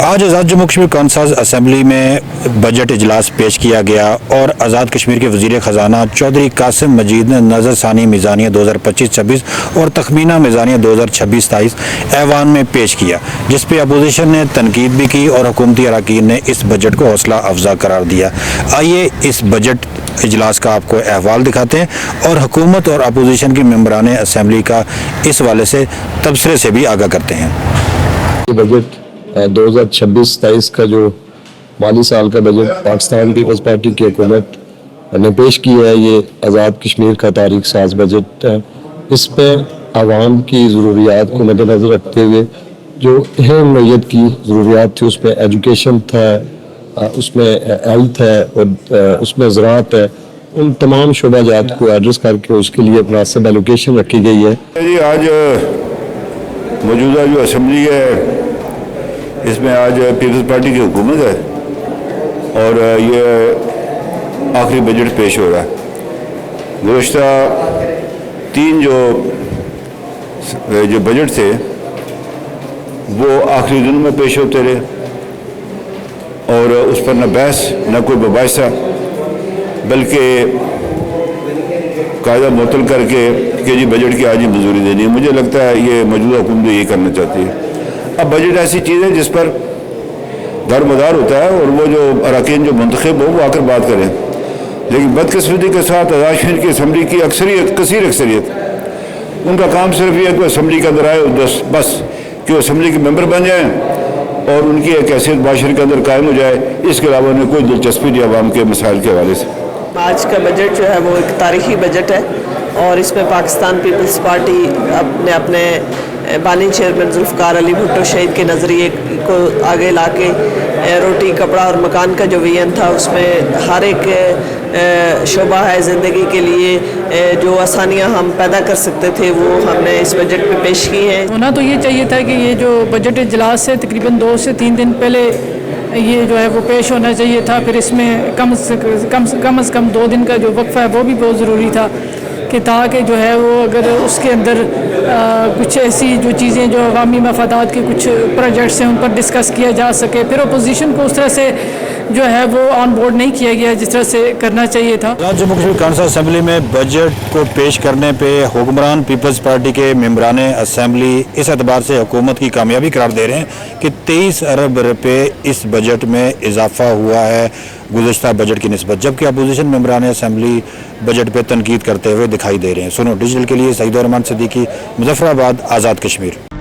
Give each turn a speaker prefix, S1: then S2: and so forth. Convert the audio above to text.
S1: आज आज़ाद Jammu Kashmir council assembly में budget इजलास पेश किया गया और आज़ाद कश्मीर के वज़ीर ख़जाना चौधरी कासिम मजीद ने नज़र सानी मीज़ानिया 2025-26 और तखमीना मीज़ानिया 2026-27 ऐवान में पेश किया, जिस पे अपोजिशन ने तनकीद भी की और हुकूमती अरकान ने इस बजट को हौसला अफजा करार दिया। आइए इस बजट इजलास का आपको अहवाल दिखाते हैं और हुकूमत और अपोजिशन के मेंबरान असम्बली का इस वाले से तबसरे से भी आगाह करते हैं।
S2: बजट 2026-27 का जो माली साल का बजट पाकिस्तान पीपल्स पार्टी की हुकूमत ने पेश किया है, ये आज़ाद कश्मीर का तारीख साज बजट है। इस पर आवाम की ज़रूरियात को मद्देनज़र रखते हुए जो अहम नौयत की ज़रूरियात थी, उसमें एजुकेशन था, उसमें हेल्थ है और उसमें ज़राअत है, उन तमाम शोबाजात को एड्रेस करके उसके लिए मुनासिब एलोकेशन रखी गई है।
S3: जी आज मौजूदा जो असम्बली है इसमें आज पीपल्स पार्टी की हुकूमत है और ये आखिरी बजट पेश हो रहा है। गुज़श्ता 3 जो बजट थे वो आखिरी दिन में पेश होते रहे और उस पर न बहस न कोई मुबाहिसा, बल्कि कायदा मुअत्तल करके कि जी बजट की आज ही मंजूरी देनी है। मुझे लगता है ये मौजूदा हुकूमत यही करना चाहती है। अब बजट ऐसी चीज़ है जिस पर दरमदार होता है और वो जो अरकान जो मुंतखब हो वो आकर बात करें, लेकिन बदकिस्मती के साथ आज़ाद कश्मीर की असम्बली की कसीर अक्सरियत उनका काम सिर्फ ये है कि असम्बली के अंदर आए बस कि वो असम्बली के मेंबर बन जाएँ और उनकी एक हैसियत माशरे के अंदर कायम हो जाए। इसके अलावा उन्हें कोई दिलचस्पी नहीं आवाम के मसाइल के हवाले से।
S4: आज का बजट जो है वो एक तारीखी बजट है और इसमें पाकिस्तान पीपल्स पार्टी अपने बानी चेयरमैन जुल्फ़िकार अली भुट्टो शहीद के नज़रिए को आगे लाके रोटी कपड़ा और मकान का जो विजन था उसमें हर एक शोबा है ज़िंदगी के लिए जो आसानियां हम पैदा कर सकते थे वो हमने इस बजट में पेश की हैं।
S5: होना तो ये चाहिए था कि ये जो बजट इजलास है तकरीबन 2 से 3 दिन पहले ये जो है वो पेश होना चाहिए था, फिर इसमें कम से कम 2 दिन का जो वक्फा है वो भी बहुत ज़रूरी था कि ताकि जो है वो अगर उसके अंदर कुछ ऐसी जो चीज़ें जो अवामी मफादात के कुछ प्रोजेक्ट्स हैं उन पर डिस्कस किया जा सके। फिर अपोजिशन को उस तरह से जो है वो ऑन बोर्ड नहीं किया गया जिस तरह से करना चाहिए था।
S1: आज़ाद जम्मू कश्मीर कौंसल असम्बली में बजट को पेश करने पे हुक्मरान पीपल्स पार्टी के मेंबरान असम्बली इस एतबार से हुकूमत की कामयाबी करार दे रहे हैं कि 23 अरब रुपये इस बजट में इजाफा हुआ है गुज़श्ता बजट की निस्बत, जबकि अपोजिशन मेंबरान असम्बली बजट पे तनकीद करते हुए दिखाई दे रहे हैं। सुनो डिजिटल के लिए सईद रहमान सिद्दीकी, मुजफ्फराबाद, आज़ाद कश्मीर।